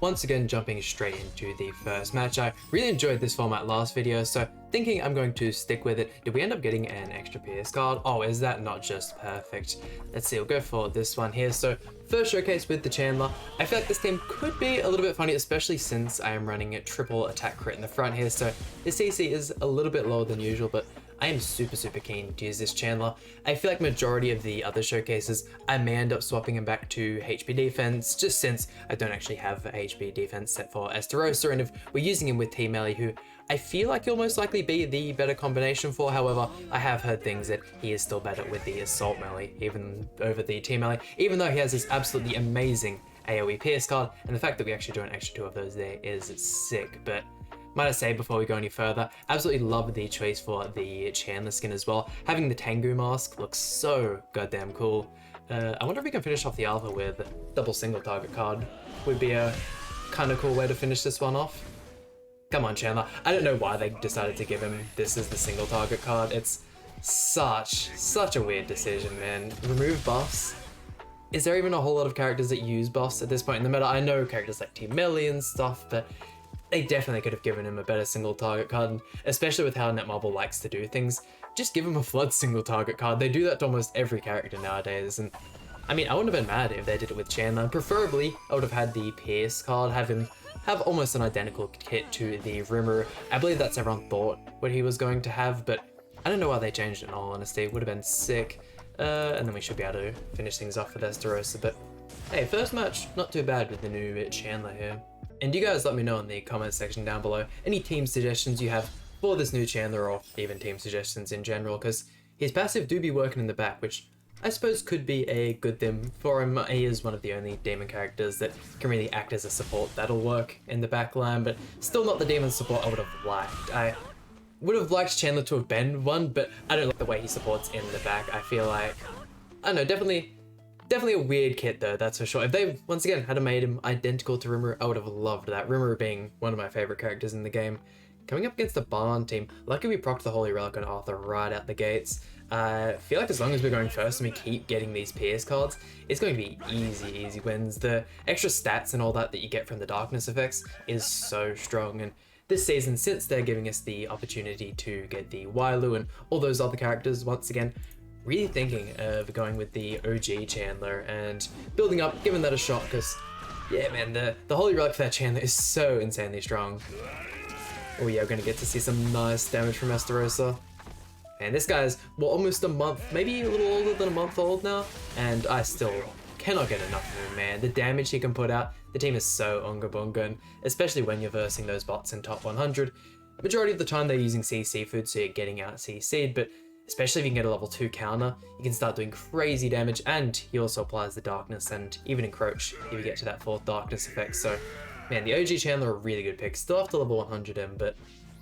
once again jumping straight into the first match. I really enjoyed this format last video, so thinking I'm going to stick with it. Did we end up getting an extra PS card? Oh, is that not just perfect? Let's see, we'll go for this one here. So first showcase with the Chandler. I feel like this team could be a little bit funny, especially since I am running a triple attack crit in the front here, so the CC is a little bit lower than usual, but I am super keen to use this Chandler. I feel like majority of the other showcases, I may end up swapping him back to HP defense, just since I don't actually have a HP defense set for Esterosa, and if we're using him with Team Melee, who I feel like he'll most likely be the better combination for. However, I have heard things that he is still better with the Assault Melee, even over the Team Melee, even though he has this absolutely amazing AoE PS card, and the fact that we actually do an extra 2 of those there is sick. But might I say, before we go any further, absolutely love the choice for the Chandler skin as well. Having the Tengu mask looks so goddamn cool. I wonder if we can finish off the alpha with double single target card. Would be a kind of cool way to finish this one off. Come on, Chandler. I don't know why they decided to give him this as the single target card. It's such a weird decision, man. Remove buffs. Is there even a whole lot of characters that use buffs at this point in the meta? I know characters like Team Melee and stuff, but they definitely could have given him a better single target card, and especially with how Netmarble likes to do things, just give him a Flood single target card. They do that to almost every character nowadays, and I mean, I wouldn't have been mad if they did it with Chandler. Preferably, I would have had the Pierce card, have him have almost an identical kit to the Rimuru. I believe that's everyone thought what he was going to have, but I don't know why they changed it in all honesty. It would have been sick. And then we should be able to finish things off with Esterosa, but hey, first match, not too bad with the new Chandler here. And you guys let me know in the comments section down below any team suggestions you have for this new Chandler, or even team suggestions in general, because his passive do be working in the back, which I suppose could be a good thing for him. He is one of the only demon characters that can really act as a support that'll work in the back line, but still not the demon support I would have liked. I would have liked Chandler to have been one, but I don't like the way he supports in the back. I feel like, I don't know, definitely a weird kit though, that's for sure. If they, once again, had made him identical to Rimuru, I would have loved that. Rimuru being one of my favorite characters in the game. Coming up against the Barn team, lucky we procced the Holy Relic on Arthur right out the gates. I feel like as long as we're going first and we keep getting these PS cards, it's going to be easy wins. The extra stats and all that you get from the darkness effects is so strong, and this season, since they're giving us the opportunity to get the Wailu and all those other characters, once again, really thinking of going with the OG Chandler and building up, giving that a shot, because yeah man, the Holy Relic for that Chandler is so insanely strong. Oh yeah, we're going to get to see some nice damage from Esterosa. And this guy's, well, almost a month, maybe a little older than a month old now, and I still cannot get enough of him, man. The damage he can put out, the team is so unga bunga, and especially when you're versing those bots in top 100. Majority of the time they're using CC food, so you're getting out CC'd, but especially if you can get a level 2 counter, you can start doing crazy damage, and he also applies the darkness and even encroach if you get to that 4th darkness effect. So man, the OG Chandler are a really good pick. Still have to level 100 him, but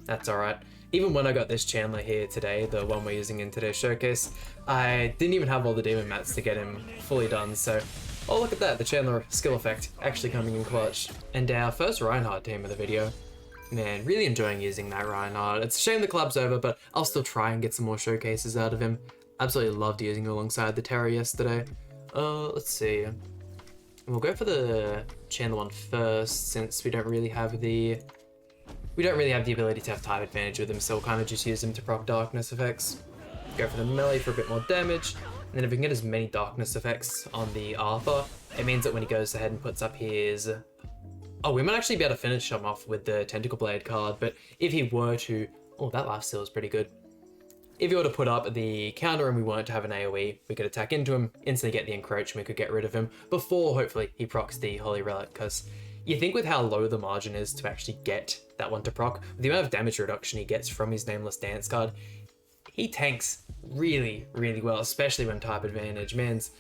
that's alright. Even when I got this Chandler here today, the one we're using in today's showcase, I didn't even have all the demon mats to get him fully done, so oh look at that, the Chandler skill effect actually coming in clutch. And our first Reinhardt team of the video. Man, really enjoying using that Reinhardt. It's a shame the collab's over, but I'll still try and get some more showcases out of him. Absolutely loved using him alongside the Terror yesterday. Let's see. We'll go for the Chandler one first, since we don't really have the ability to have type advantage with him, so we'll kind of just use him to proc darkness effects. Go for the melee for a bit more damage, and then if we can get as many darkness effects on the Arthur, it means that when he goes ahead and puts up his... Oh, we might actually be able to finish him off with the Tentacle Blade card, but if he were to... Oh, that life steal is pretty good. If he were to put up the counter and we weren't to have an AoE, we could attack into him, instantly get the encroachment, we could get rid of him before, hopefully, he procs the Holy Relic, because you think with how low the margin is to actually get that one to proc, with the amount of damage reduction he gets from his Nameless Dance card, he tanks really well, especially when type advantage. Man's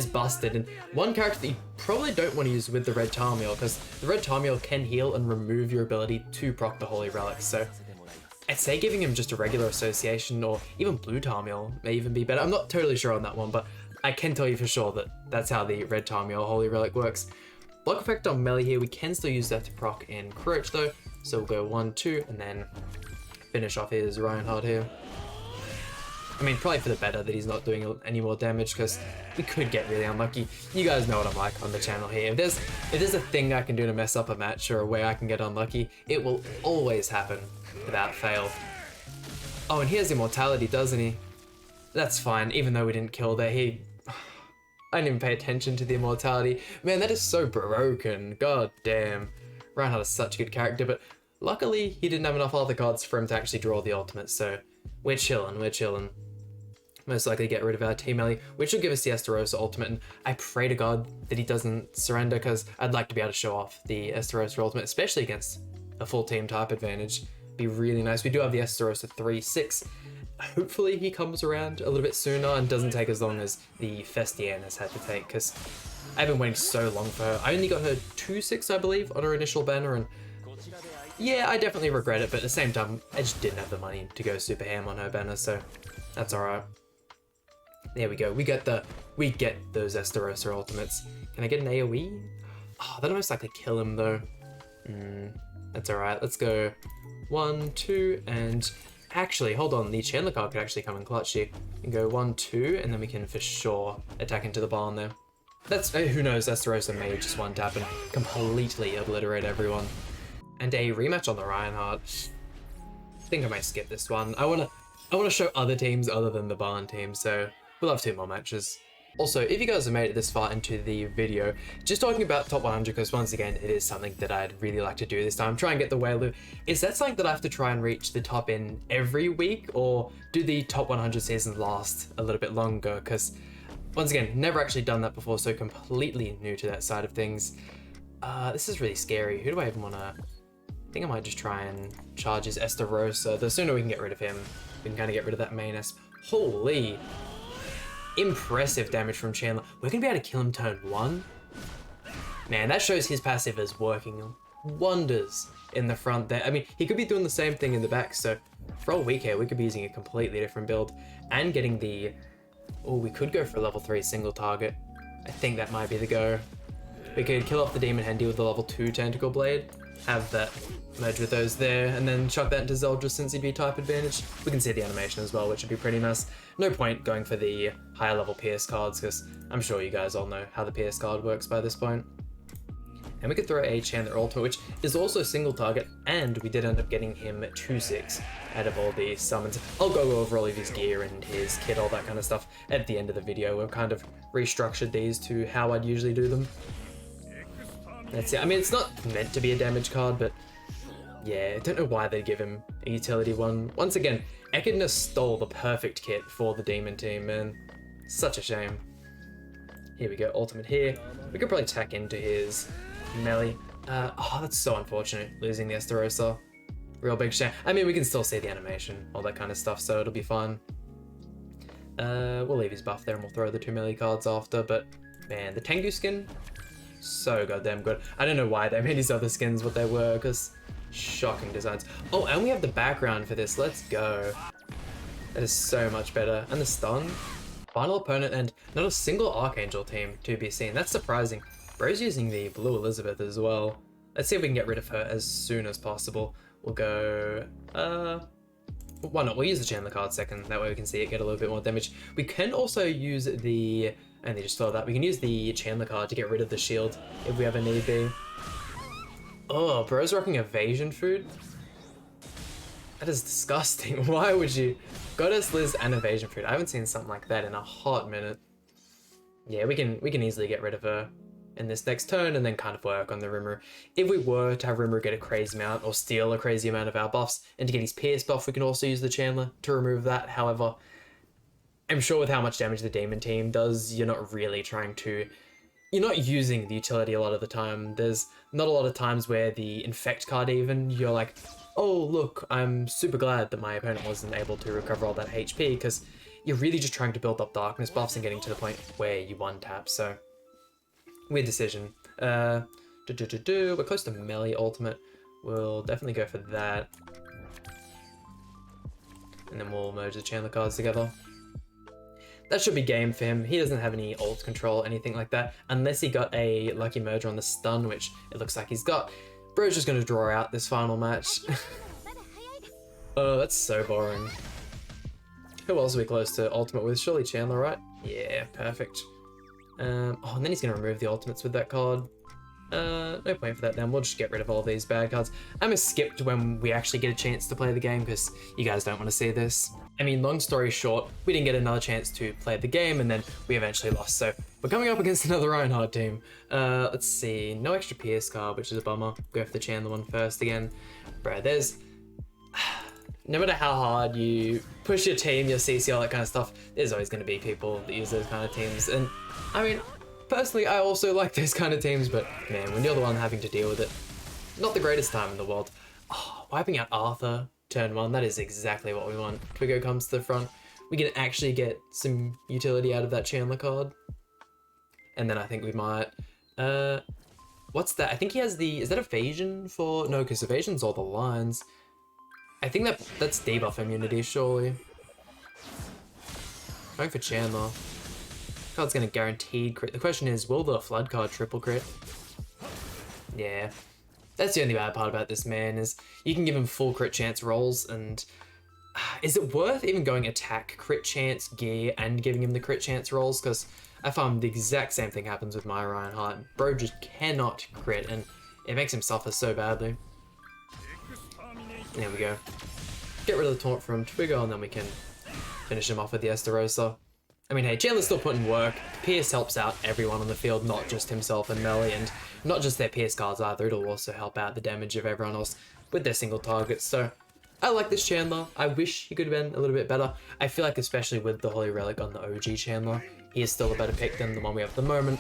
busted, and one character that you probably don't want to use with the Red Tarmiel, because the Red Tarmiel can heal and remove your ability to proc the Holy Relic, so I'd say giving him just a regular association, or even Blue Tarmiel may even be better. I'm not totally sure on that one, but I can tell you for sure that that's how the Red Tarmiel Holy Relic works. Block effect on melee here, we can still use that to proc in Crouch though, so we'll go 1, 2, and then finish off his Reinhardt here. I mean, probably for the better that he's not doing any more damage, because we could get really unlucky. You guys know what I'm like on the channel here. If there's a thing I can do to mess up a match or a way I can get unlucky, it will always happen without fail. Oh, and he has immortality, doesn't he? That's fine, even though we didn't kill there. I didn't even pay attention to the immortality. Man, that is so broken. God damn. Reinhardt is such a good character, but luckily he didn't have enough other cards for him to actually draw the ultimate, so we're chilling, we're chilling. Most likely get rid of our Team Ellie, which will give us the Esterosa ultimate, and I pray to God that he doesn't surrender, because I'd like to be able to show off the Esterosa ultimate, especially against a full team type advantage. Be really nice. We do have the Esterosa 3/6. Hopefully he comes around a little bit sooner and doesn't take as long as the Festian has had to take, because I've been waiting so long for her. I only got her 2/6, I believe, on her initial banner, and yeah, I definitely regret it, but at the same time, I just didn't have the money to go super ham on her banner, so that's alright. There we go. We get those Esterosa ultimates. Can I get an AoE? Oh, that'll most likely kill him though. That's alright. Let's go 1, 2, and actually, hold on. The Chandler card could actually come in clutch here. We can go 1, 2, and then we can for sure attack into the barn there. That's who knows. Esterosa may just one tap and completely obliterate everyone. And a rematch on the Reinhardt. I think I might skip this one. I wanna show other teams other than the barn team, so we'll have 2 more matches. Also, if you guys have made it this far into the video, just talking about top 100, because once again, it is something that I'd really like to do this time, try and get the whale. Is that something that I have to try and reach the top in every week, or do the top 100 seasons last a little bit longer? Because once again, never actually done that before, so completely new to that side of things. This is really scary. Who do I even wanna... I think I might just try and charge his Esterosa. The sooner we can get rid of him, we can kind of get rid of that main Esp. Holy! Impressive damage from Chandler. We're going to be able to kill him turn 1. Man, that shows his passive is working wonders in the front there. I mean, he could be doing the same thing in the back, so for all we care, we could be using a completely different build and getting the... Oh, we could go for a level 3 single target. I think that might be the go. We could kill off the Demon Handy with the level 2 Tentacle Blade, have that merge with those there, and then chuck that into Zeldris since he'd be type advantage. We can see the animation as well, which would be pretty nice. No point going for the higher level PS cards, because I'm sure you guys all know how the PS card works by this point. And we could throw a Chandler Ultimate, which is also single target, and we did end up getting him 2/6 out of all the summons. I'll go over all of his gear and his kit, all that kind of stuff at the end of the video. We've kind of restructured these to how I'd usually do them. That's it. I mean, it's not meant to be a damage card, but yeah, I don't know why they give him a utility one. Once again, Echidna stole the perfect kit for the demon team, man. Such a shame. Here we go, ultimate here. We could probably tack into his melee. Oh, that's so unfortunate, losing the Esterosa. Real big shame. I mean, we can still see the animation, all that kind of stuff, so it'll be fine. We'll leave his buff there and we'll throw the 2 melee cards after, but man, the Tengu skin, so goddamn good. I don't know why they made these other skins what they were, because shocking designs. Oh, and we have the background for this. Let's go. That is so much better. And the stun. Final opponent and not a single Archangel team to be seen. That's surprising. Bro's using the Blue Elizabeth as well. Let's see if we can get rid of her as soon as possible. We'll go... why not? We'll use the Chandler card second. That way we can see it get a little bit more damage. We can also use the... And they just thought that. We can use the Chandler card to get rid of the shield if we ever need be. Oh, bro's rocking evasion food? That is disgusting. Why would you? Goddess, Liz, and evasion food. I haven't seen something like that in a hot minute. Yeah, we can easily get rid of her in this next turn and then kind of work on the Rimuru. If we were to have Rimuru get a crazy amount or steal a crazy amount of our buffs and to get his Pierce buff, we can also use the Chandler to remove that. However, I'm sure with how much damage the Demon team does, you're not really trying to... You're not using the utility a lot of the time. There's not a lot of times where the Infect card even, you're like, oh look, I'm super glad that my opponent wasn't able to recover all that HP, because you're really just trying to build up darkness buffs and getting to the point where you one tap, so... Weird decision. We're close to melee ultimate. We'll definitely go for that. And then we'll merge the Chandler cards together. That should be game for him. He doesn't have any ult control, anything like that, unless he got a lucky merger on the stun, which it looks like he's got. Bro's just going to draw out this final match. Oh, that's so boring. Who else are we close to ultimate with? Surely Chandler, right? Yeah, perfect. Oh, and then he's going to remove the ultimates with that card. No point for that then. We'll just get rid of all these bad cards. I'm a skipped when we actually get a chance to play the game because you guys don't want to see this. I mean, long story short, we didn't get another chance to play the game and then we eventually lost. So we're coming up against another Ironheart team. Let's see. No extra PS card, which is a bummer. Go for the Chandler one first again. Bro, there's... No matter how hard you push your team, your CC, all that kind of stuff, there's always going to be people that use those kind of teams. And I mean, personally, I also like those kind of teams, but man, when you're the one having to deal with it, not the greatest time in the world. Oh, wiping out Arthur, turn 1, that is exactly what we want. Twigo comes to the front. We can actually get some utility out of that Chandler card. And then I think we might... what's that? I think he has the... Is that evasion for... No, because evasion's all the lines. I think that's debuff immunity, surely. Going for Chandler. Card's gonna guaranteed crit. The question is, will the flood card triple crit? Yeah. That's the only bad part about this man, is you can give him full crit chance rolls, and is it worth even going attack, crit chance, gear, and giving him the crit chance rolls? Because I found the exact same thing happens with my Reinhardt. Bro just cannot crit, and it makes him suffer so badly. There we go. Get rid of the taunt from Twigo, and then we can finish him off with the Estarossa. I mean, hey, Chandler's still putting work. Pierce helps out everyone on the field, not just himself and melee, and not just their Pierce cards either. It'll also help out the damage of everyone else with their single targets. So I like this Chandler. I wish he could have been a little bit better. I feel like, especially with the Holy Relic on the OG Chandler, he is still a better pick than the one we have at the moment.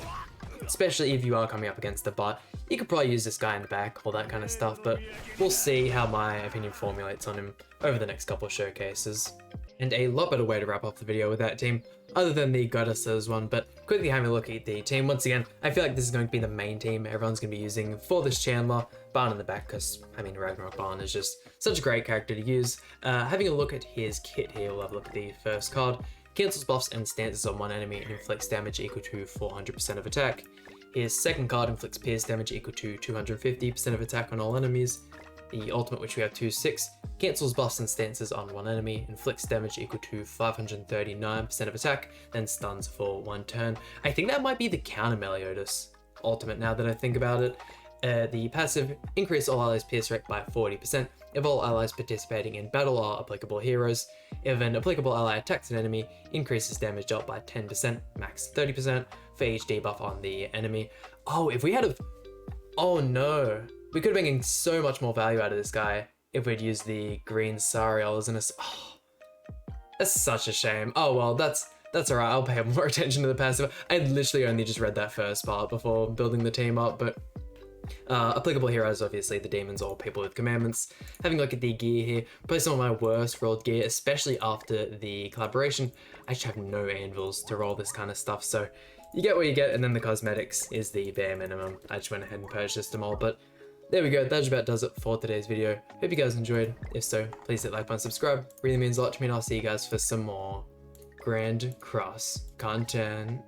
Especially if you are coming up against the bot. You could probably use this guy in the back, all that kind of stuff, but we'll see how my opinion formulates on him over the next couple of showcases. And a lot better way to wrap up the video with that team, other than the Goddesses one, but quickly having a look at the team. Once again, I feel like this is going to be the main team everyone's going to be using for this Chandler. Barn in the back, because, I mean, Ragnarok Barn is just such a great character to use. Having a look at his kit here, we'll have a look at the first card. Cancels buffs and stances on one enemy and inflicts damage equal to 400% of attack. His second card inflicts pierce damage equal to 250% of attack on all enemies. The ultimate, which we have 2-6, cancels buffs and stances on one enemy, inflicts damage equal to 539% of attack, then stuns for 1 turn. I think that might be the counter Meliodas ultimate now that I think about it. The passive, increase all allies pierce rate by 40% if all allies participating in battle are applicable heroes. If an applicable ally attacks an enemy, increases damage dealt by 10%, max 30% for each debuff on the enemy. Oh, if we had a... Oh no. We could have been getting so much more value out of this guy if we'd used the green Sariel as an... Oh, that's such a shame. Oh well, that's alright. I'll pay more attention to the passive. I literally only just read that first part before building the team up, but... applicable heroes, obviously the demons or people with commandments. Having a look at the gear here, probably some of my worst rolled gear, especially after the collaboration. I just have no anvils to roll this kind of stuff, so you get what you get, and then the cosmetics is the bare minimum. I just went ahead and purchased them all, but there we go. That just about does it for today's video. Hope you guys enjoyed. If so, please hit like, button, subscribe. Really means a lot to me, and I'll see you guys for some more Grand Cross content.